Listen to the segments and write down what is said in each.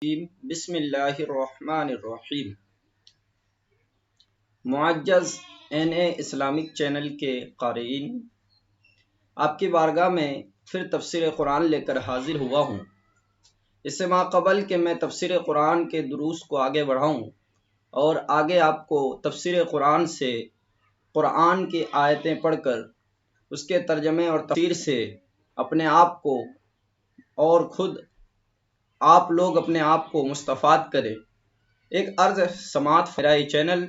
بسم اللہ الرحمن الرحیم۔ معزز اسلامک چینل کے قارئین، آپ کی بارگاہ میں پھر تفسیر قرآن لے کر حاضر ہوا ہوں۔ اس سے ماقبل کہ میں تفسیر قرآن کے دروس کو آگے بڑھاؤں اور آگے آپ کو تفسیر قرآن سے قرآن کی آیتیں پڑھ کر اس کے ترجمے اور تفسیر سے اپنے آپ کو اور خود آپ لوگ اپنے آپ کو مستفاد کریں، ایک عرض سماعت فرائی چینل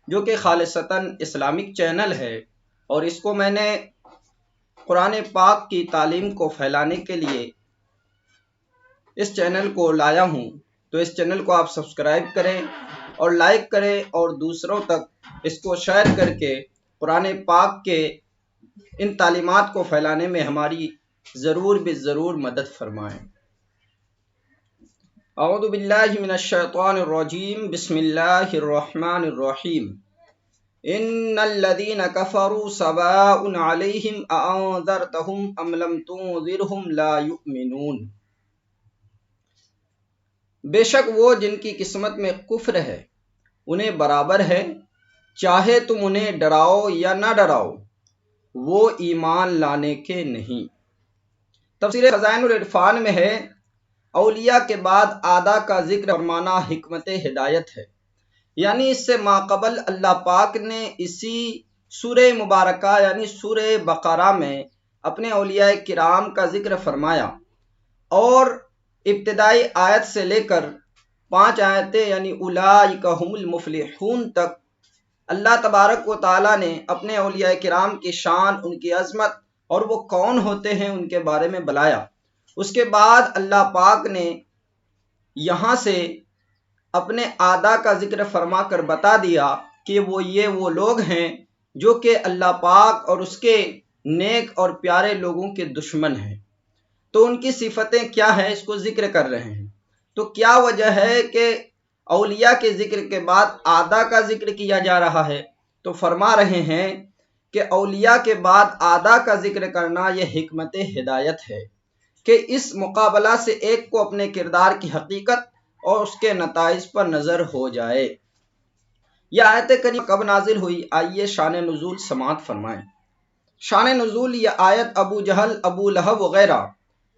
جو کہ خالصتاً اسلامک چینل ہے، اور اس کو میں نے قرآن پاک کی تعلیم کو پھیلانے کے لیے اس چینل کو لایا ہوں۔ تو اس چینل کو آپ سبسکرائب کریں اور لائک کریں اور دوسروں تک اس کو شیئر کر کے قرآن پاک کے ان تعلیمات کو پھیلانے میں ہماری ضرور مدد فرمائیں۔ اعوذ باللہ من الشیطان الرجیم، بسم اللہ الرحمن الرحیم۔ ان الذین کفروا سواء علیہم اانذرتہم ام لم تنذرہم لا یؤمنون۔ بے شک وہ جن کی قسمت میں کفر ہے انہیں برابر ہے، چاہے تم انہیں ڈراؤ یا نہ ڈراؤ، وہ ایمان لانے کے نہیں۔ تفسیر خزائن العرفان میں ہے، اولیاء کے بعد آدھا کا ذکر فرمانا حکمت ہدایت ہے، یعنی اس سے ماقبل اللہ پاک نے اسی سورہ مبارکہ یعنی سورہ بقرہ میں اپنے اولیاء کرام کا ذکر فرمایا، اور ابتدائی آیت سے لے کر 5 آیتیں یعنی اولئک هم المفلحون تک اللہ تبارک و تعالیٰ نے اپنے اولیاء کرام کی شان، ان کی عظمت اور وہ کون ہوتے ہیں ان کے بارے میں بلایا۔ اس کے بعد اللہ پاک نے یہاں سے اپنے آدھا کا ذکر فرما کر بتا دیا کہ وہ لوگ ہیں جو کہ اللہ پاک اور اس کے نیک اور پیارے لوگوں کے دشمن ہیں۔ تو ان کی صفتیں کیا ہیں اس کو ذکر کر رہے ہیں۔ تو کیا وجہ ہے کہ اولیاء کے ذکر کے بعد آدھا کا ذکر کیا جا رہا ہے؟ تو فرما رہے ہیں کہ اولیاء کے بعد آدھا کا ذکر کرنا یہ حکمت ہدایت ہے کہ اس مقابلہ سے ایک کو اپنے کردار کی حقیقت اور اس کے نتائج پر نظر ہو جائے۔ یہ آیت کریمہ کب نازل ہوئی؟ آئیے شان نزول سماعت فرمائیں۔ شان نزول یہ آیت ابو جہل، ابو لہب وغیرہ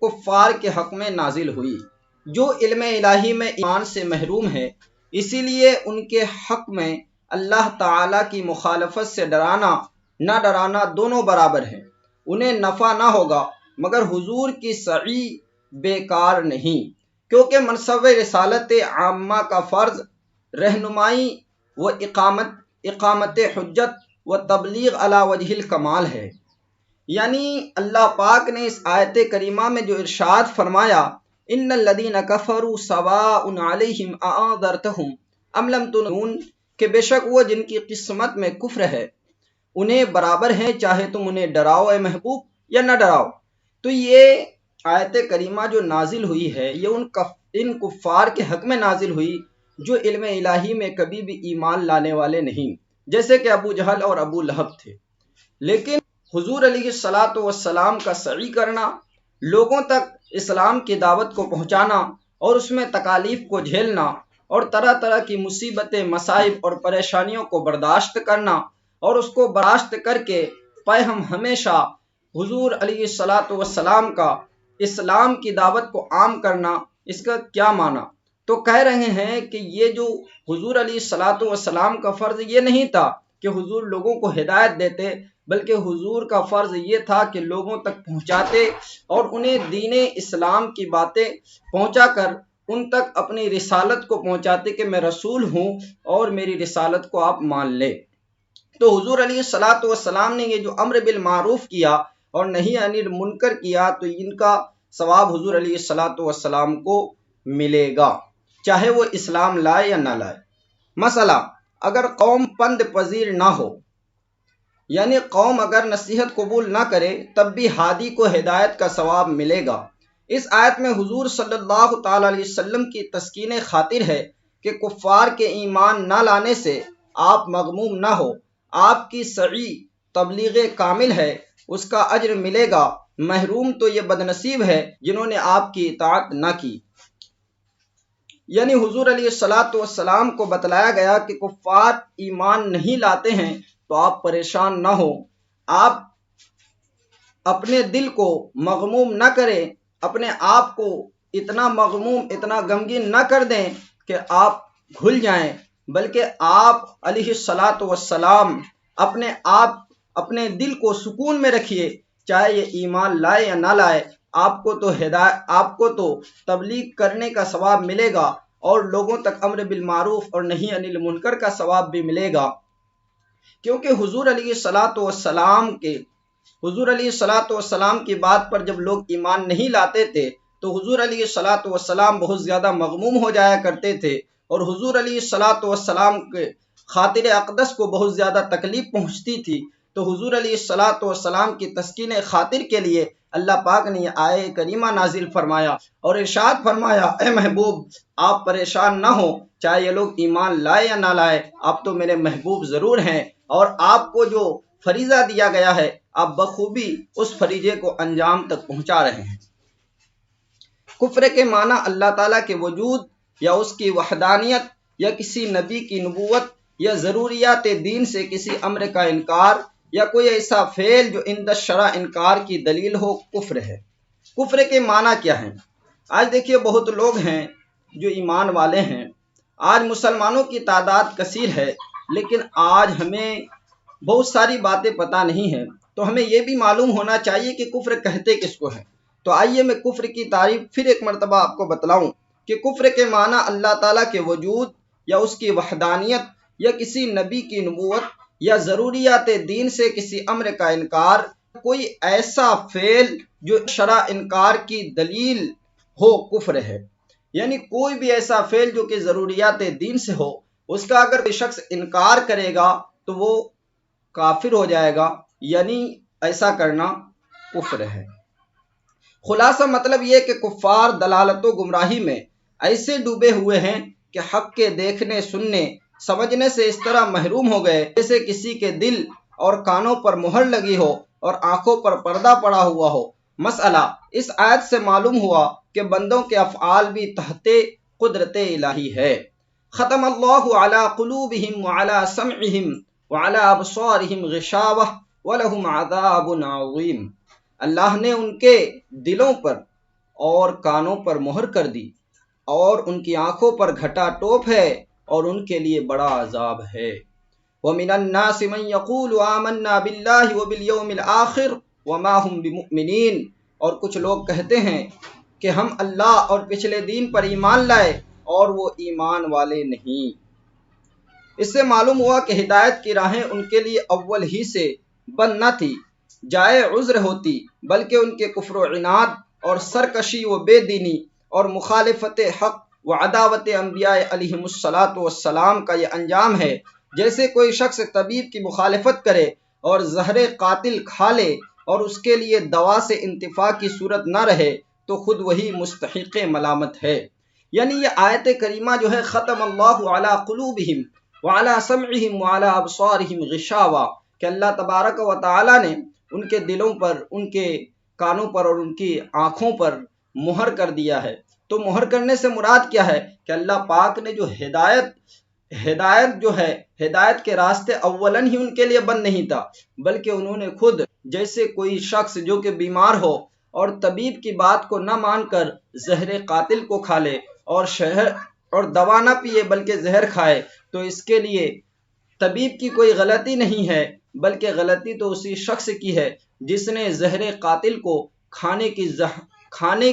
کفار کے حق میں نازل ہوئی جو علم الہی میں ایمان سے محروم ہے، اسی لیے ان کے حق میں اللہ تعالیٰ کی مخالفت سے ڈرانا نہ ڈرانا دونوں برابر ہیں۔ انہیں نفع نہ ہوگا مگر حضور کی سعی بیکار نہیں، کیونکہ منصب رسالت عامہ کا فرض رہنمائی و اقامت حجت و تبلیغ علی وجہ الکمال ہے۔ یعنی اللہ پاک نے اس آیت کریمہ میں جو ارشاد فرمایا، ان الذین کفروا سواء علیہم اانذرتہم ام لم تنذرہم، کہ بے شک وہ جن کی قسمت میں کفر ہے انہیں برابر ہے، چاہے تم انہیں ڈراؤ اے محبوب یا نہ ڈراؤ۔ تو یہ آیت کریمہ جو نازل ہوئی ہے یہ ان کفار کے حق میں نازل ہوئی جو علم الہی میں کبھی بھی ایمان لانے والے نہیں، جیسے کہ ابو جہل اور ابو لہب تھے۔ لیکن حضور علیہ الصلاۃ والسلام کا سعی کرنا، لوگوں تک اسلام کی دعوت کو پہنچانا اور اس میں تکالیف کو جھیلنا اور طرح طرح کی مصیبتیں، مصائب اور پریشانیوں کو برداشت کرنا، اور اس کو برداشت کر کے ہم ہمیشہ حضور علیہ الصلاۃ والسلام کا اسلام کی دعوت کو عام کرنا، اس کا کیا معنی؟ تو کہہ رہے ہیں کہ یہ جو حضور علیہ الصلاۃ والسلام کا فرض یہ نہیں تھا کہ حضور لوگوں کو ہدایت دیتے، بلکہ حضور کا فرض یہ تھا کہ لوگوں تک پہنچاتے اور انہیں دین اسلام کی باتیں پہنچا کر ان تک اپنی رسالت کو پہنچاتے کہ میں رسول ہوں اور میری رسالت کو آپ مان لیں۔ تو حضور علیہ الصلاۃ والسلام نے یہ جو امر بالمعروف کیا اور نہی عن المنکر کیا، تو ان کا ثواب حضور علیہ الصلاۃ والسلام کو ملے گا، چاہے وہ اسلام لائے یا نہ لائے۔ مسئلہ، اگر قوم پند پذیر نہ ہو، یعنی قوم اگر نصیحت قبول نہ کرے، تب بھی ہادی کو ہدایت کا ثواب ملے گا۔ اس آیت میں حضور صلی اللہ تعالی علیہ وسلم کی تسکین خاطر ہے کہ کفار کے ایمان نہ لانے سے آپ مغموم نہ ہو، آپ کی سعی تبلیغ کامل ہے، اس کا اجر ملے گا۔ محروم تو یہ بدنصیب ہے جنہوں نے آپ کی اطاعت نہ کی۔ یعنی حضور علیہ الصلاۃ والسلام کو بتلایا گیا کہ کفار ایمان نہیں لاتے ہیں تو آپ پریشان نہ ہو، آپ اپنے دل کو مغموم نہ کریں، اپنے آپ کو اتنا مغموم اتنا غمگین نہ کر دیں کہ آپ گھل جائیں، بلکہ آپ علیہ الصلاۃ والسلام اپنے آپ اپنے دل کو سکون میں رکھیے، چاہے یہ ایمان لائے یا نہ لائے، آپ کو تو تبلیغ کرنے کا ثواب ملے گا اور لوگوں تک امر بالمعروف اور نہی عن المنکر کا ثواب بھی ملے گا، کیونکہ حضور علیہ الصلاۃ والسلام کی بات پر جب لوگ ایمان نہیں لاتے تھے تو حضور علیہ الصلاۃ والسلام بہت زیادہ مغموم ہو جایا کرتے تھے، اور حضور علیہ الصلاۃ والسلام کے خاطر اقدس کو بہت زیادہ تکلیف پہنچتی تھی، تو حضور علیہ الصلاۃ والسلام کی تسکین خاطر کے لیے اللہ پاک نے یہ آیہ کریمہ نازل فرمایا اور ارشاد فرمایا، اے محبوب آپ پریشان نہ ہو، چاہے یہ لوگ ایمان لائے یا نہ لائے، آپ تو میرے محبوب ضرور ہیں، اور آپ کو جو فریضہ دیا گیا ہے آپ بخوبی اس فریضے کو انجام تک پہنچا رہے ہیں۔ کفر کے معنی اللہ تعالیٰ کے وجود یا اس کی وحدانیت یا کسی نبی کی نبوت یا ضروریات دین سے کسی امر کا انکار یا کوئی ایسا فعل جو عند الشرع انکار کی دلیل ہو، کفر ہے۔ کفر کے معنی کیا ہیں؟ آج دیکھیے بہت لوگ ہیں جو ایمان والے ہیں، آج مسلمانوں کی تعداد کثیر ہے، لیکن آج ہمیں بہت ساری باتیں پتہ نہیں ہیں، تو ہمیں یہ بھی معلوم ہونا چاہیے کہ کفر کہتے کس کو ہیں۔ تو آئیے میں کفر کی تعریف پھر ایک مرتبہ آپ کو بتلاؤں کہ کفر کے معنی اللہ تعالیٰ کے وجود یا اس کی وحدانیت یا کسی نبی کی نبوت یا ضروریات دین سے کسی امر کا انکار، کوئی ایسا فعل جو شرع انکار کی دلیل ہو، کفر ہے۔ یعنی کوئی بھی ایسا فعل جو کہ ضروریات دین سے ہو، اس کا اگر کوئی شخص انکار کرے گا تو وہ کافر ہو جائے گا، یعنی ایسا کرنا کفر ہے۔ خلاصہ مطلب یہ کہ کفار دلالت و گمراہی میں ایسے ڈوبے ہوئے ہیں کہ حق کے دیکھنے سننے سمجھنے سے اس طرح محروم ہو گئے جیسے کسی کے دل اور کانوں پر مہر لگی ہو اور آنکھوں پر پردہ پڑا ہوا ہو۔ مسئلہ اس آیت سے معلوم ہوا کہ بندوں کے افعال بھی تحت قدرت الہی ہے۔ ختم اللہ علی قلوبہم وعلی سمعہم وعلی ابصارہم غشاوہ ولہم عذاب عظیم۔ اللہ نے ان کے دلوں پر اور کانوں پر مہر کر دی اور ان کی آنکھوں پر گھٹا ٹوپ ہے اور ان کے لیے بڑا عذاب ہے۔ وَمِنَ النَّاسِ مَن يَقُولُ آمَنَّا بِاللَّهِ وَبِالْيَوْمِ الْآخِرِ وَمَا هُمْ بِمُؤْمِنِينَ، اور کچھ لوگ کہتے ہیں کہ ہم اللہ اور پچھلے دین پر ایمان لائے اور وہ ایمان والے نہیں۔ اس سے معلوم ہوا کہ ہدایت کی راہیں ان کے لیے اول ہی سے بند نہ تھی، جائے عذر ہوتی، بلکہ ان کے کفر و عناد اور سرکشی و بے دینی اور مخالفت حق و عداوت انبیاء علیہم الصلاۃ والسلام کا یہ انجام ہے۔ جیسے کوئی شخص طبیب کی مخالفت کرے اور زہر قاتل کھا لے اور اس کے لیے دوا سے انتفاع کی صورت نہ رہے تو خود وہی مستحق ملامت ہے۔ یعنی یہ آیت کریمہ جو ہے، ختم اللہ علی قلوبہم وعلی سمعہم وعلی ابصارہم غشاوہ، کہ اللہ تبارک و تعالی نے ان کے دلوں پر، ان کے کانوں پر اور ان کی آنکھوں پر مہر کر دیا ہے۔ تو مہر کرنے سے مراد کیا ہے کہ اللہ پاک نے جو ہدایت جو ہے، ہدایت کے راستے اولن ہی ان کے لیے بند نہیں تھا، بلکہ انہوں نے خود، جیسے کوئی شخص جو کہ بیمار ہو اور طبیب کی بات کو نہ مان کر زہر قاتل کو کھا لے اور دوا نہ پیے بلکہ زہر کھائے، تو اس کے لیے طبیب کی کوئی غلطی نہیں ہے، بلکہ غلطی تو اسی شخص کی ہے جس نے زہر قاتل کو کھانے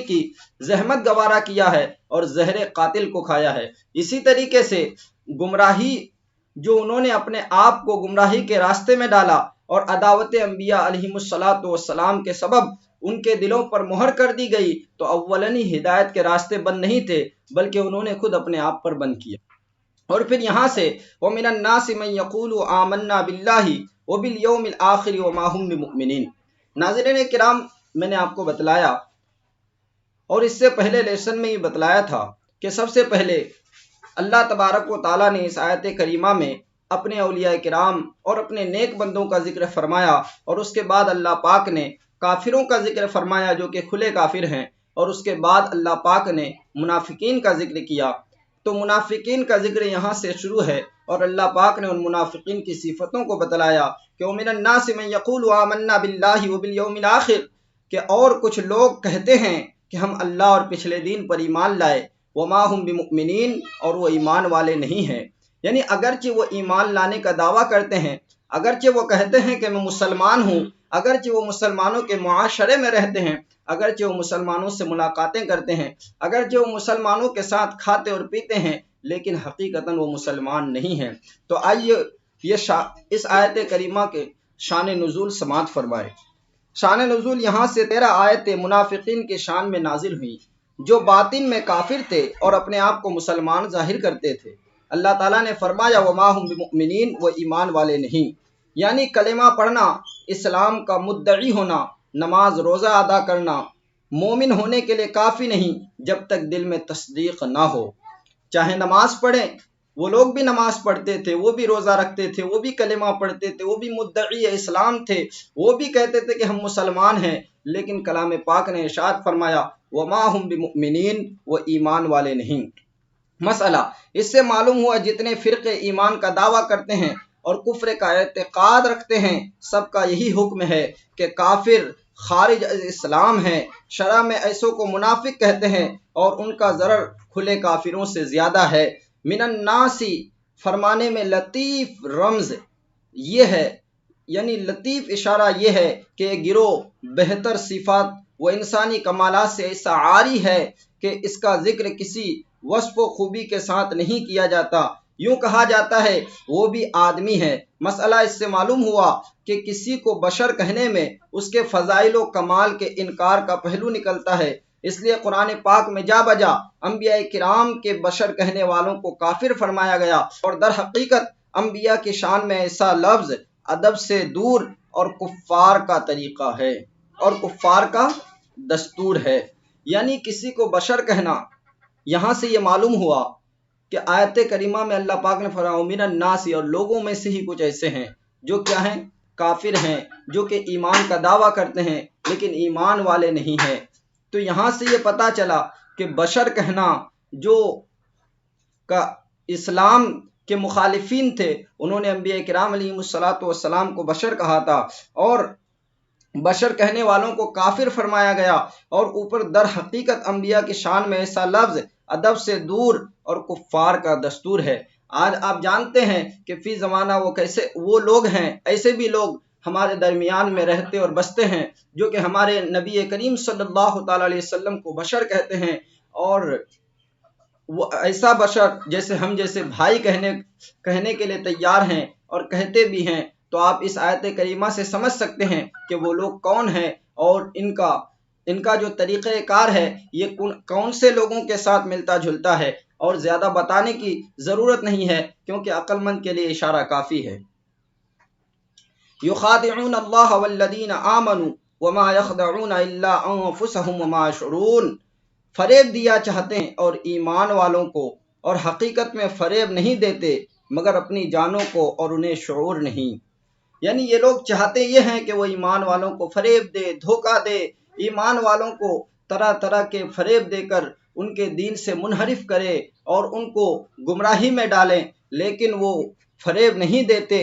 کی زحمت گوارا کیا ہے اور زہر قاتل کو کھایا ہے۔ اسی طریقے سے گمراہی جو انہوں نے اپنے آپ کو گمراہی کے راستے میں ڈالا اور عداوت انبیاء علیہم الصلاۃ والسلام کے سبب ان کے دلوں پر مہر کر دی گئی، تو اولن ہی ہدایت کے راستے بند نہیں تھے بلکہ انہوں نے خود اپنے آپ پر بند کیا۔ اور پھر یہاں سے وَمِنَ النَّاسِ مَن يَقُولُ آمَنَّا بِاللَّهِ وَبِالْيَوْمِ الْآخِرِ وَمَا هُمْ بِمُؤْمِنِينَ۔ ناظرین کرام، میں نے آپ کو بتلایا اور اس سے پہلے لیسن میں یہ بتلایا تھا کہ سب سے پہلے اللہ تبارک و تعالیٰ نے اس آیت کریمہ میں اپنے اولیاء کرام اور اپنے نیک بندوں کا ذکر فرمایا، اور اس کے بعد اللہ پاک نے کافروں کا ذکر فرمایا جو کہ کھلے کافر ہیں، اور اس کے بعد اللہ پاک نے منافقین کا ذکر کیا۔ تو منافقین کا ذکر یہاں سے شروع ہے، اور اللہ پاک نے ان منافقین کی صفتوں کو بتلایا کہ وَمِنَ النَّاسِ مَن يَقُولُ آمَنَّا بِاللَّهِ وَبِالْيَوْمِ الْآخِرِ، کہ اور کچھ لوگ کہتے ہیں کہ ہم اللہ اور پچھلے دن پر ایمان لائے، وَمَا هُم بِمُؤْمِنِينَ، اور وہ ایمان والے نہیں ہیں۔ یعنی اگرچہ وہ ایمان لانے کا دعویٰ کرتے ہیں، اگرچہ وہ کہتے ہیں کہ میں مسلمان ہوں، اگرچہ وہ مسلمانوں کے معاشرے میں رہتے ہیں، اگرچہ وہ مسلمانوں سے ملاقاتیں کرتے ہیں، اگرچہ وہ مسلمانوں کے ساتھ کھاتے اور پیتے ہیں، لیکن حقیقتاً وہ مسلمان نہیں ہیں۔ تو آئیے اس آیت کریمہ کے شان نزول سماعت فرمائے۔ شان نزول یہاں سے 13 آیتیں منافقین کے شان میں نازل ہوئیں، جو باطن میں کافر تھے اور اپنے آپ کو مسلمان ظاہر کرتے تھے۔ اللہ تعالیٰ نے فرمایا وَمَا هُم بِمُؤْمِنِينَ، وہ ایمان والے نہیں، یعنی کلمہ پڑھنا، اسلام کا مدعی ہونا، نماز روزہ ادا کرنا مومن ہونے کے لیے کافی نہیں جب تک دل میں تصدیق نہ ہو۔ چاہے نماز پڑھیں، وہ لوگ بھی نماز پڑھتے تھے، وہ بھی روزہ رکھتے تھے، وہ بھی کلمہ پڑھتے تھے، وہ بھی مدعی اسلام تھے، وہ بھی کہتے تھے کہ ہم مسلمان ہیں، لیکن کلام پاک نے ارشاد فرمایا وَمَا هُم بِمُؤْمِنِينَ، وہ ایمان والے نہیں۔ مسئلہ اس سے معلوم ہوا جتنے فرقے ایمان کا دعویٰ کرتے ہیں اور کفر کا اعتقاد رکھتے ہیں، سب کا یہی حکم ہے کہ کافر خارج از اسلام ہیں۔ شرع میں ایسوں کو منافق کہتے ہیں اور ان کا ضرر کھلے کافروں سے زیادہ ہے۔ من الناس فرمانے میں لطیف رمز یہ ہے، یعنی لطیف اشارہ یہ ہے کہ یہ گروہ بہتر صفات و انسانی کمالات سے ایسا عاری ہے کہ اس کا ذکر کسی وصف و خوبی کے ساتھ نہیں کیا جاتا، یوں کہا جاتا ہے وہ بھی آدمی ہے۔ مسئلہ اس سے معلوم ہوا کہ کسی کو بشر کہنے میں اس کے فضائل و کمال کے انکار کا پہلو نکلتا ہے، اس لیے قرآن پاک میں جا بجا انبیاء کرام کے بشر کہنے والوں کو کافر فرمایا گیا، اور در حقیقت انبیاء کی شان میں ایسا لفظ ادب سے دور اور کفار کا طریقہ ہے اور کفار کا دستور ہے۔ یعنی کسی کو بشر کہنا، یہاں سے یہ معلوم ہوا کہ آیت کریمہ میں اللہ پاک نے فرمایا من الناس، اور لوگوں میں سے ہی کچھ ایسے ہیں جو کیا ہیں، کافر ہیں، جو کہ ایمان کا دعویٰ کرتے ہیں لیکن ایمان والے نہیں ہیں۔ تو یہاں سے یہ پتہ چلا کہ بشر کہنا جو کا اسلام کے مخالفین تھے، انہوں نے انبیاء کرام علیہم الصلوۃ کو بشر کہا تھا، اور بشر کہنے والوں کو کافر فرمایا گیا، اور اوپر در حقیقت انبیاء کی شان میں ایسا لفظ ادب سے دور اور کفار کا دستور ہے۔ آج آپ جانتے ہیں کہ فی زمانہ وہ لوگ ہیں، ایسے بھی لوگ ہمارے درمیان میں رہتے اور بستے ہیں جو کہ ہمارے نبی کریم صلی اللہ تعالیٰ علیہ وسلم کو بشر کہتے ہیں، اور وہ ایسا بشر جیسے ہم جیسے بھائی کہنے کے لیے تیار ہیں اور کہتے بھی ہیں۔ تو آپ اس آیت کریمہ سے سمجھ سکتے ہیں کہ وہ لوگ کون ہیں، اور ان کا جو طریقہ کار ہے یہ کون سے لوگوں کے ساتھ ملتا جلتا ہے، اور زیادہ بتانے کی ضرورت نہیں ہے کیونکہ عقل مند کے لیے اشارہ کافی ہے۔ یخادعون اللہ والذین آمنوا وما یخدعون الا انفسهم وما یشعرون، فریب دیا چاہتے ہیں اور ایمان والوں کو، اور حقیقت میں فریب نہیں دیتے مگر اپنی جانوں کو، اور انہیں شعور نہیں۔ یعنی یہ لوگ چاہتے یہ ہیں کہ وہ ایمان والوں کو فریب دے، دھوکہ دے، ایمان والوں کو طرح طرح کے فریب دے کر ان کے دین سے منحرف کرے اور ان کو گمراہی میں ڈالیں، لیکن وہ فریب نہیں دیتے،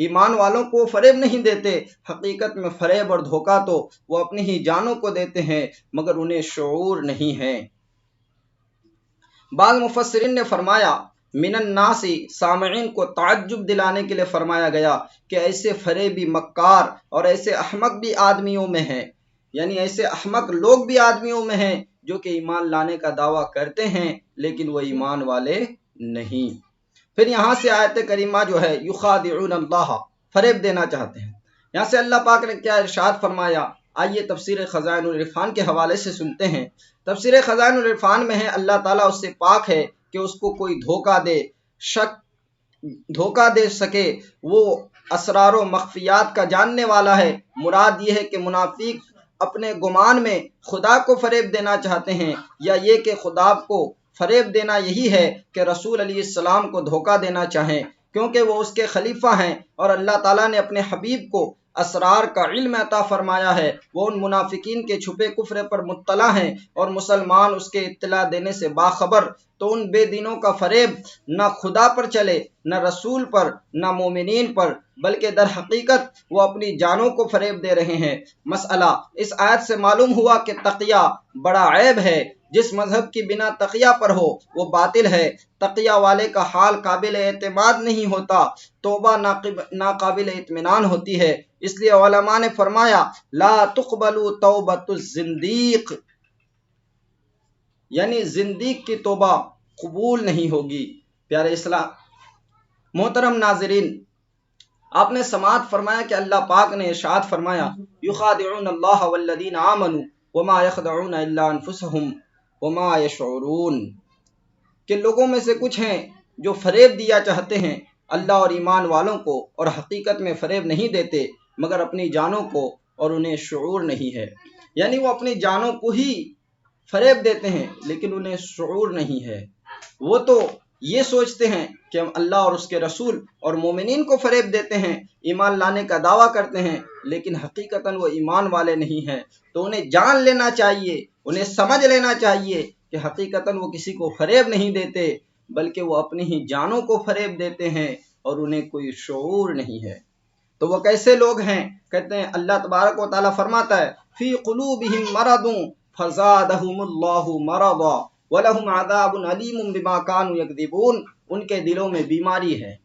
ایمان والوں کو فریب نہیں دیتے۔ حقیقت میں فریب اور دھوکہ تو وہ اپنی ہی جانوں کو دیتے ہیں مگر انہیں شعور نہیں ہے۔ بعض مفسرین نے فرمایا من الناس سامعین کو تعجب دلانے کے لیے فرمایا گیا کہ ایسے فریبی مکار اور ایسے احمق بھی آدمیوں میں ہیں، یعنی ایسے احمق لوگ بھی آدمیوں میں ہیں جو کہ ایمان لانے کا دعویٰ کرتے ہیں لیکن وہ ایمان والے نہیں۔ پھر یہاں سے آیت کریمہ جو ہے یخادعون اللہ، فریب دینا چاہتے ہیں، یہاں سے اللہ پاک نے کیا ارشاد فرمایا، آئیے تفسیر خزائن العرفان کے حوالے سے سنتے ہیں۔ تفسیر خزائن العرفان میں ہے اللہ تعالیٰ اس سے پاک ہے کہ اس کو کوئی دھوکہ دے سکے، وہ اسرار و مخفیات کا جاننے والا ہے۔ مراد یہ ہے کہ منافق اپنے گمان میں خدا کو فریب دینا چاہتے ہیں، یا یہ کہ خدا کو فریب دینا یہی ہے کہ رسول علیہ السلام کو دھوکہ دینا چاہیں، کیونکہ وہ اس کے خلیفہ ہیں اور اللہ تعالیٰ نے اپنے حبیب کو اسرار کا علم عطا فرمایا ہے، وہ ان منافقین کے چھپے کفر پر مطلع ہیں اور مسلمان اس کے اطلاع دینے سے باخبر، تو ان بے دینوں کا فریب نہ خدا پر چلے، نہ رسول پر، نہ مومنین پر، بلکہ در حقیقت وہ اپنی جانوں کو فریب دے رہے ہیں۔ مسئلہ اس آیت سے معلوم ہوا کہ تقیہ بڑا عیب ہے، جس مذہب کی بنا تقیہ پر ہو وہ باطل ہے، تقیہ والے کا حال قابل اعتماد نہیں ہوتا، توبہ ناقابل اطمینان ہوتی ہے۔ اس لیے علماء نے فرمایا لا تقبل توبۃ الزندیق، یعنی زندیق کی توبہ قبول نہیں ہوگی۔ پیارے اسلام محترم ناظرین، آپ نے سماعت فرمایا کہ اللہ پاک نے ارشاد فرمایا یخادعون اللہ والذین آمنوا وما یخدعون الا انفسهم وما یشعرون، کہ لوگوں میں سے کچھ ہیں جو فریب دیا چاہتے ہیں اللہ اور ایمان والوں کو، اور حقیقت میں فریب نہیں دیتے مگر اپنی جانوں کو، اور انہیں شعور نہیں ہے۔ یعنی وہ اپنی جانوں کو ہی فریب دیتے ہیں لیکن انہیں شعور نہیں ہے۔ وہ تو یہ سوچتے ہیں کہ ہم اللہ اور اس کے رسول اور مومنین کو فریب دیتے ہیں، ایمان لانے کا دعویٰ کرتے ہیں، لیکن حقیقتاً وہ ایمان والے نہیں ہیں۔ تو انہیں جان لینا چاہیے، انہیں سمجھ لینا چاہیے کہ حقیقتاً وہ کسی کو فریب نہیں دیتے بلکہ وہ اپنی ہی جانوں کو فریب دیتے ہیں اور انہیں کوئی شعور نہیں ہے۔ تو وہ کیسے لوگ ہیں؟ کہتے ہیں اللہ تبارک و تعالیٰ فرماتا ہے فی قلوبہم مرض فزادہم اللہ مرضا وَلَهُمْ عَذَابٌ عَلِيمٌ بِمَا كَانُوا يَكْذِبُونَ، ان کے دلوں میں بیماری ہے۔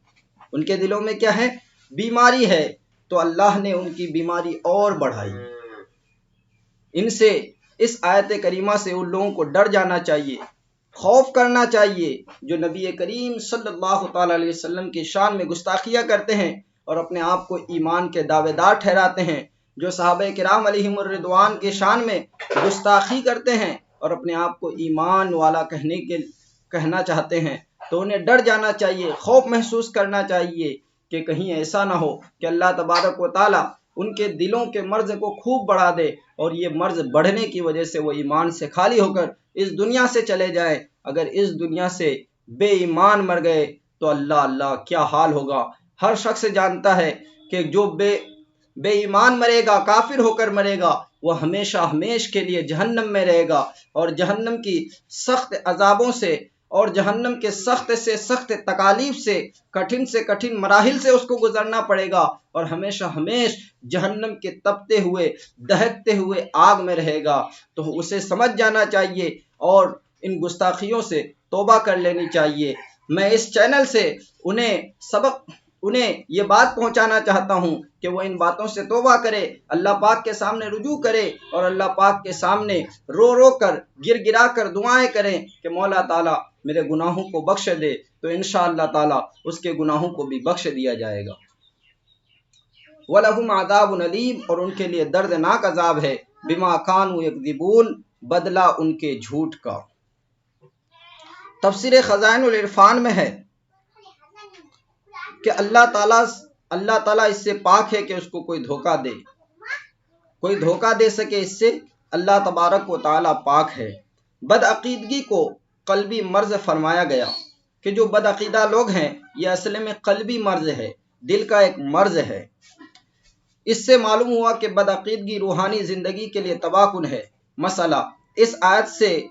ان کے دلوں میں کیا ہے؟ بیماری ہے، تو اللہ نے ان کی بیماری اور بڑھائی۔ ان سے، اس آیت کریمہ سے ان لوگوں کو ڈر جانا چاہیے، خوف کرنا چاہیے جو نبی کریم صلی اللہ تعالیٰ علیہ وسلم کی شان میں گستاخیاں کرتے ہیں اور اپنے آپ کو ایمان کے دعوے دار ٹھہراتے ہیں، جو صحابہ کرام علیہم الرضوان کی شان میں گستاخی کرتے ہیں اور اپنے آپ کو ایمان والا کہنا چاہتے ہیں، تو انہیں ڈر جانا چاہیے، خوف محسوس کرنا چاہیے کہ کہیں ایسا نہ ہو کہ اللہ تبارک و تعالیٰ ان کے دلوں کے مرض کو خوب بڑھا دے اور یہ مرض بڑھنے کی وجہ سے وہ ایمان سے خالی ہو کر اس دنیا سے چلے جائیں۔ اگر اس دنیا سے بے ایمان مر گئے تو اللہ کیا حال ہوگا۔ ہر شخص جانتا ہے کہ جو بے ایمان مرے گا، کافر ہو کر مرے گا، وہ ہمیشہ ہمیش کے لیے جہنم میں رہے گا، اور جہنم کی سخت عذابوں سے اور جہنم کے سخت سے سخت تکالیف سے کٹھن مراحل سے اس کو گزرنا پڑے گا، اور ہمیشہ ہمیش جہنم کے تپتے ہوئے دہکتے ہوئے آگ میں رہے گا۔ تو اسے سمجھ جانا چاہیے اور ان گستاخیوں سے توبہ کر لینی چاہیے۔ میں اس چینل سے انہیں یہ بات پہنچانا چاہتا ہوں کہ وہ ان باتوں سے توبہ کرے، اللہ پاک کے سامنے رجوع کرے اور اللہ پاک کے سامنے رو رو کر گر گرا کر دعائیں کریں کہ مولا تعالیٰ میرے گناہوں کو بخش دے، تو انشاءاللہ تعالیٰ اس کے گناہوں کو بھی بخش دیا جائے گا۔ وَلَهُمْ عَذَابٌ عَلِيمٌ، اور ان کے لیے دردناک عذاب ہے، بِمَا كَانُوا يَكْذِبُونَ، بدلہ ان کے جھوٹ کا۔ تفسیر خزائن العرفان میں ہے کہ اللہ تعالیٰ اس سے پاک ہے کہ اس کو کوئی دھوکہ دے سکے، اس سے اللہ تبارک و تعالیٰ پاک ہے۔ بدعقیدگی کو قلبی مرض فرمایا گیا کہ جو بدعقیدہ لوگ ہیں یہ اصل میں قلبی مرض ہے، دل کا ایک مرض ہے۔ اس سے معلوم ہوا کہ بدعقیدگی روحانی زندگی کے لیے تباہ کن ہے۔ مسئلہ اس آیت سے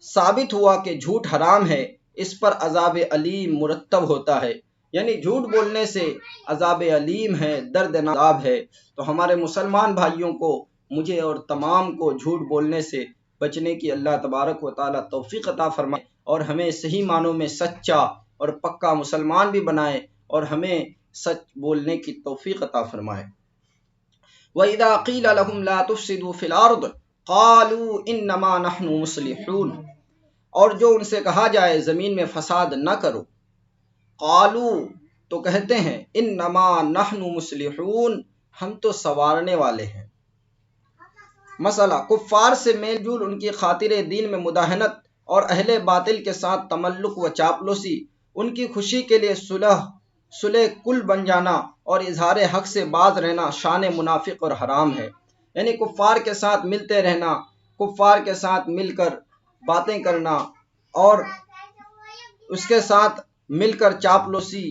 ثابت ہوا کہ جھوٹ حرام ہے، اس پر عذاب علیم مرتب ہوتا ہے، یعنی جھوٹ بولنے سے عذاب علیم ہے، دردناک عذاب ہے۔ تو ہمارے مسلمان بھائیوں کو، مجھے اور تمام کو جھوٹ بولنے سے بچنے کی اللہ تبارک و تعالیٰ توفیق عطا فرمائے اور ہمیں صحیح معنوں میں سچا اور پکا مسلمان بھی بنائے اور ہمیں سچ بولنے کی توفیق عطا فرمائے۔ وَإِذَا قِيلَ لَهُمْ لَا تُفْسِدُوا فِي الْأَرْضِ قَالُوا إِنَّمَا نَحْنُ مُصْلِحُونَ، اور جو ان سے کہا جائے زمین میں فساد نہ کرو، قالو تو کہتے ہیں انما نحن مصلحون، ہم تو سنوارنے والے ہیں۔ مسئلہ کفار سے میل جول ان کی خاطر دین میں مداہنت اور اہل باطل کے ساتھ تملق و چاپلوسی، ان کی خوشی کے لیے صلح کل بن جانا اور اظہار حق سے باز رہنا شان منافق اور حرام ہے۔ یعنی کفار کے ساتھ ملتے رہنا، کفار کے ساتھ مل کر باتیں کرنا اور اس کے ساتھ مل کر چاپلوسی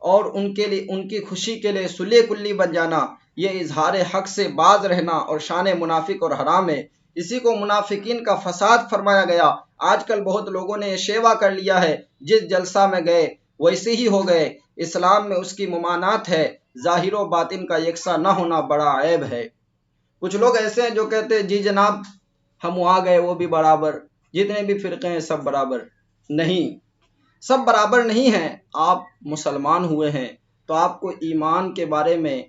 اور ان کے لیے ان کی خوشی کے لیے صلح کلی بن جانا، یہ اظہار حق سے باز رہنا اور شان منافق اور حرام ہے۔ اسی کو منافقین کا فساد فرمایا گیا۔ آج کل بہت لوگوں نے یہ شیوا کر لیا ہے، جس جلسہ میں گئے ویسے ہی ہو گئے۔ اسلام میں اس کی ممانعت ہے، ظاہر و باطن کا یکساں نہ ہونا بڑا عیب ہے۔ کچھ لوگ ایسے ہیں جو کہتے ہیں جی جناب ہم وہاں گئے وہ بھی برابر، جتنے بھی فرقے ہیں سب برابر۔ نہیں، سب برابر نہیں ہیں۔ آپ مسلمان ہوئے ہیں تو آپ کو ایمان کے بارے میں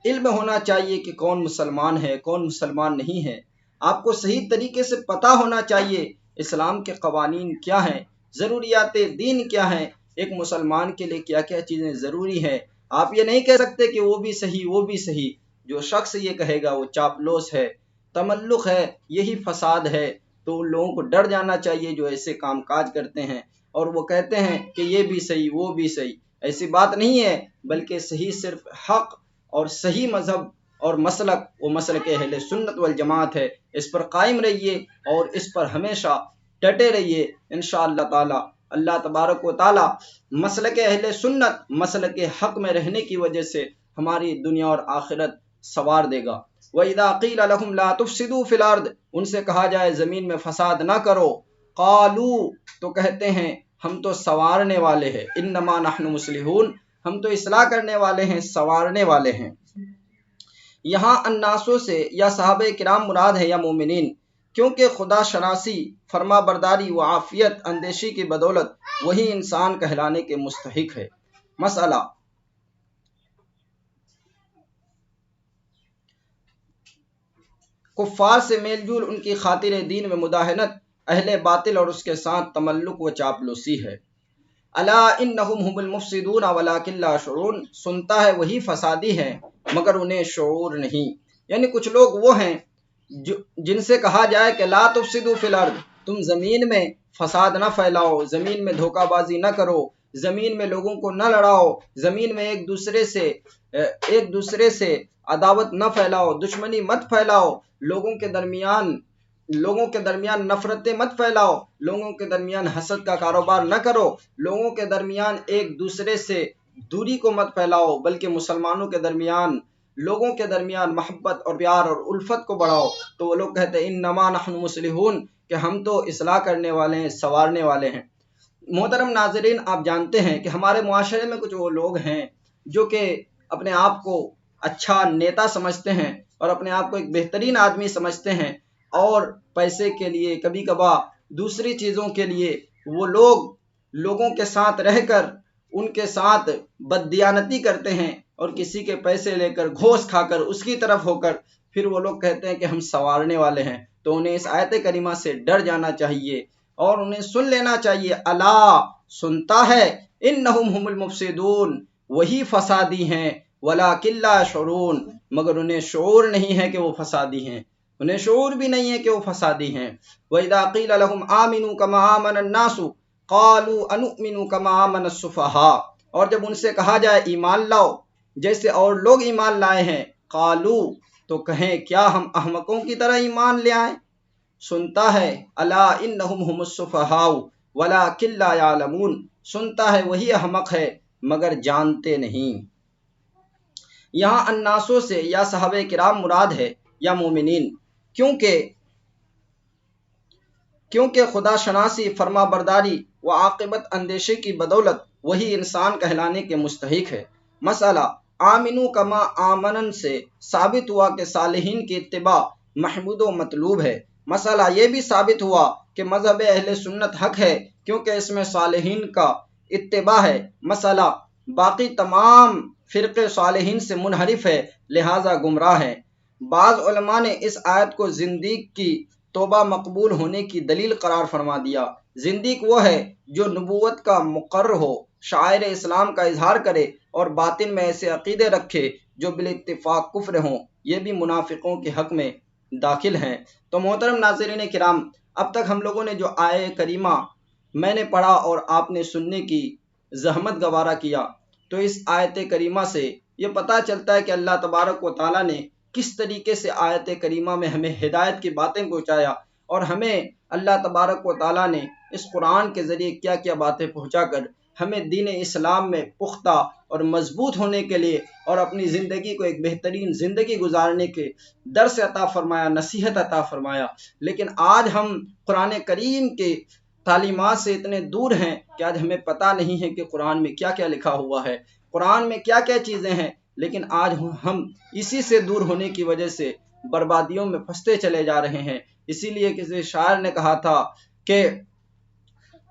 علم ہونا چاہیے کہ کون مسلمان ہے کون مسلمان نہیں ہے۔ آپ کو صحیح طریقے سے پتہ ہونا چاہیے اسلام کے قوانین کیا ہیں، ضروریات دین کیا ہیں، ایک مسلمان کے لیے کیا کیا چیزیں ضروری ہیں۔ آپ یہ نہیں کہہ سکتے کہ وہ بھی صحیح وہ بھی صحیح۔ جو شخص یہ کہے گا وہ چاپلوس ہے، تملق ہے، یہی فساد ہے۔ تو ان لوگوں کو ڈر جانا چاہیے جو ایسے کام کاج کرتے ہیں اور وہ کہتے ہیں کہ یہ بھی صحیح وہ بھی صحیح۔ ایسی بات نہیں ہے، بلکہ صحیح صرف حق اور صحیح مذہب اور مسلک وہ مسلک اہل سنت والجماعت ہے۔ اس پر قائم رہیے اور اس پر ہمیشہ ڈٹے رہیے۔ انشاءاللہ تعالی اللہ تبارک و تعالی مسلک اہل سنت مسلک حق میں رہنے کی وجہ سے ہماری دنیا اور آخرت سنوار دے گا۔ وَإِذَا قِيلَ لَهُمْ لَا تُفْسِدُوا فِي الْأَرْضِ، ان سے کہا جائے زمین میں فساد نہ کرو، قالوا تو کہتے ہیں ہم تو سنوارنے والے ہیں، انما نحن مصلحون، ہم تو اصلاح کرنے والے ہیں، سنوارنے والے ہیں۔ یہاں الناسوں سے یا صحابہ کرام مراد ہے یا مومنین، کیونکہ خدا شناسی، فرما برداری و عافیت اندیشی کی بدولت وہی انسان کہلانے کے مستحق ہے۔ مسئلہ کفار سے میل جول، ان کی خاطر دین میں مداہنت، اہل باطل اور اس کے ساتھ تملق و چاپلوسی ہے۔ الا انہم هم المفسدون ولکن لا یشعرون، سنتا ہے وہی فسادی ہیں مگر انہیں شعور نہیں۔ یعنی کچھ لوگ وہ ہیں جن سے کہا جائے کہ لا تفسدوا فی الارض، تم زمین میں فساد نہ پھیلاؤ، زمین میں دھوکہ بازی نہ کرو، زمین میں لوگوں کو نہ لڑاؤ، زمین میں ایک دوسرے سے عداوت نہ پھیلاؤ، دشمنی مت پھیلاؤ، لوگوں کے درمیان نفرتیں مت پھیلاؤ، لوگوں کے درمیان حسد کا کاروبار نہ کرو، لوگوں کے درمیان ایک دوسرے سے دوری کو مت پھیلاؤ، بلکہ مسلمانوں کے درمیان لوگوں کے درمیان محبت اور پیار اور الفت کو بڑھاؤ۔ تو وہ لوگ کہتے ہیں انما نحن مصلحون، کہ ہم تو اصلاح کرنے والے ہیں، سنوارنے والے ہیں۔ محترم ناظرین، آپ جانتے ہیں کہ ہمارے معاشرے میں کچھ وہ لوگ ہیں جو کہ اپنے آپ کو اچھا نیتا سمجھتے ہیں اور اپنے آپ کو ایک بہترین آدمی سمجھتے ہیں، اور پیسے کے لیے کبھی کبھار دوسری چیزوں کے لیے وہ لوگوں کے ساتھ رہ کر ان کے ساتھ بددیانتی کرتے ہیں، اور کسی کے پیسے لے کر گھوس کھا کر اس کی طرف ہو کر پھر وہ لوگ کہتے ہیں کہ ہم سنوارنے والے ہیں۔ تو انہیں اس آیت کریمہ سے ڈر جانا چاہیے اور انہیں سن لینا چاہیے۔ الا سنتا ہے، انہم هم المفسدون، وہی فسادی ہیں، ولکن لا یشعرون، مگر انہیں شعور نہیں ہے کہ وہ فسادی ہیں، انہیں شعور بھی نہیں ہے کہ وہ فسادی ہیں۔ وَإِذَا قِيلَ لَهُمْ آمِنُوا كَمَا آمَنَ النَّاسُ قَالُوا أَنُؤْمِنُ كَمَا آمَنَ السُّفَهَاءُ، اور جب ان سے کہا جائے ایمان لاؤ جیسے اور لوگ ایمان لائے ہیں، قالو تو کہیں کیا ہم احمقوں کی طرح ایمان لے آئیں؟ سنتا ہے الا انہم هم السفہاء ولکن لا یعلمون، سنتا ہے وہی احمق ہے مگر جانتے نہیں۔ یہاں الناسوں سے یا صحابہ کرام مراد ہے یا مومنین، کیونکہ خدا شناسی، فرما برداری و عاقبت اندیشی کی بدولت وہی انسان کہلانے کے مستحق ہے۔ مسئلہ آمنو کما آمنن سے ثابت ہوا کہ صالحین کی اتباع محمود و مطلوب ہے۔ مسئلہ یہ بھی ثابت ہوا کہ مذہب اہل سنت حق ہے کیونکہ اس میں صالحین کا اتباع ہے۔ مسئلہ باقی تمام فرقے صالحین سے منحرف ہے، لہذا گمراہ ہیں۔ بعض علماء نے اس آیت کو زندیق کی توبہ مقبول ہونے کی دلیل قرار فرما دیا۔ زندیق وہ ہے جو نبوت کا مقرر ہو، شعائر اسلام کا اظہار کرے اور باطن میں ایسے عقیدے رکھے جو بالاتفاق کفر ہوں، یہ بھی منافقوں کے حق میں داخل ہیں۔ تو محترم ناظرین کرام، اب تک ہم لوگوں نے جو آیہ کریمہ میں نے پڑھا اور آپ نے سننے کی زحمت گوارا کیا، تو اس آیت کریمہ سے یہ پتہ چلتا ہے کہ اللہ تبارک و تعالیٰ نے کس طریقے سے آیت کریمہ میں ہمیں ہدایت کی باتیں پہنچایا، اور ہمیں اللہ تبارک و تعالیٰ نے اس قرآن کے ذریعے کیا کیا باتیں پہنچا کر ہمیں دین اسلام میں پختہ اور مضبوط ہونے کے لیے اور اپنی زندگی کو ایک بہترین زندگی گزارنے کے درس عطا فرمایا، نصیحت عطا فرمایا۔ لیکن آج ہم قرآن کریم کے تعلیمات سے اتنے دور ہیں کہ آج ہمیں پتہ نہیں ہے کہ قرآن میں کیا کیا لکھا ہوا ہے، قرآن میں کیا کیا چیزیں ہیں۔ لیکن آج ہم اسی سے دور ہونے کی وجہ سے بربادیوں میں پھنستے چلے جا رہے ہیں۔ اسی لیے کسی شاعر نے کہا تھا کہ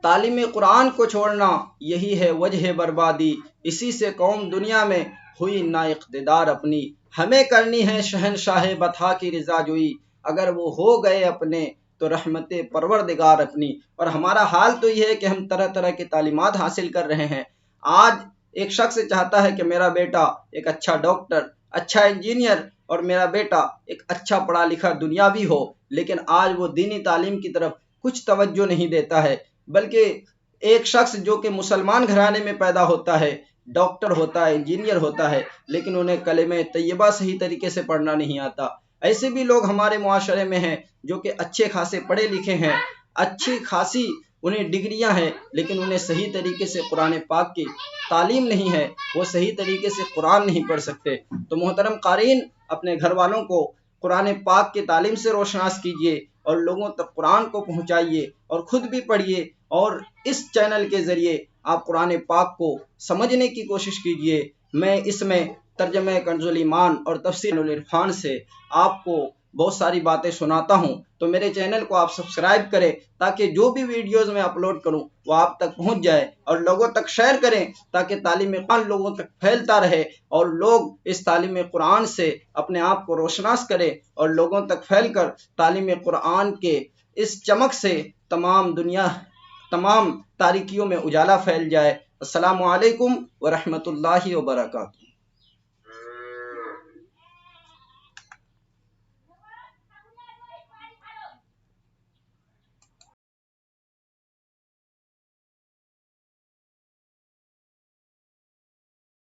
تعلیم قرآن کو چھوڑنا یہی ہے وجہ بربادی، اسی سے قوم دنیا میں ہوئی نا اقتدار اپنی۔ ہمیں کرنی ہے شہنشاہ بطحا کی رضا جوئی، اگر وہ ہو گئے اپنے تو رحمت پروردگار اپنی۔ اور ہمارا حال تو یہ ہے کہ ہم طرح طرح کی تعلیمات حاصل کر رہے ہیں۔ آج ایک شخص چاہتا ہے کہ میرا بیٹا ایک اچھا ڈاکٹر، اچھا انجینئر اور میرا بیٹا ایک اچھا پڑھا لکھا دنیاوی ہو، لیکن آج وہ دینی تعلیم کی طرف کچھ توجہ نہیں دیتا ہے۔ بلکہ ایک شخص جو کہ مسلمان گھرانے میں پیدا ہوتا ہے، ڈاکٹر ہوتا ہے، انجینئر ہوتا ہے، لیکن انہیں کلمہ طیبہ صحیح طریقے سے پڑھنا نہیں آتا۔ ایسے بھی لوگ ہمارے معاشرے میں ہیں جو کہ اچھے خاصے پڑھے لکھے ہیں، اچھی خاصی انہیں ڈگریاں ہیں، لیکن انہیں صحیح طریقے سے قرآن پاک کی تعلیم نہیں ہے، وہ صحیح طریقے سے قرآن نہیں پڑھ سکتے۔ تو محترم قارئین، اپنے گھر والوں کو قرآن پاک کی تعلیم سے روشناس کیجیے اور لوگوں تک قرآن کو پہنچائیے اور خود بھی پڑھیے، اور اس چینل کے ذریعے آپ قرآن پاک کو سمجھنے کی کوشش کیجیے۔ میں اس میں ترجمہ کنز الایمان اور تفسیر العرفان سے آپ کو بہت ساری باتیں سناتا ہوں، تو میرے چینل کو آپ سبسکرائب کریں تاکہ جو بھی ویڈیوز میں اپلوڈ کروں وہ آپ تک پہنچ جائے، اور لوگوں تک شیئر کریں تاکہ تعلیم قرآن لوگوں تک پھیلتا رہے اور لوگ اس تعلیم قرآن سے اپنے آپ کو روشناس کریں اور لوگوں تک پھیل کر تعلیم قرآن کے اس چمک سے تمام تاریکیوں میں اجالا پھیل جائے۔ السلام علیکم ورحمۃ اللہ وبرکاتہ۔